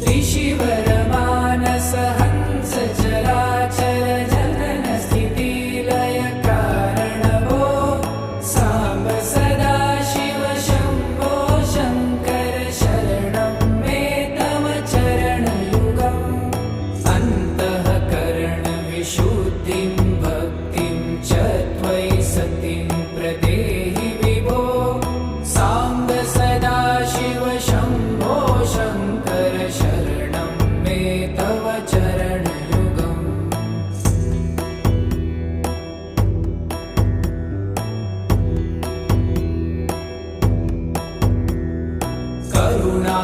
त्रिशिवरमानस हंस चराचर जनन स्थिति लय कारणवो साम्ब सदा शिव शम्भो शङ्कर शरणं मे तव चरणयुगम् अन्तःकरणविशुद्धिं भक्तिं च त्वयि सतिं प्रदेहि विभो साम्ब सदा शिव शम्भो शङ्कर शरणं मे तव चरणयुगम् करुणा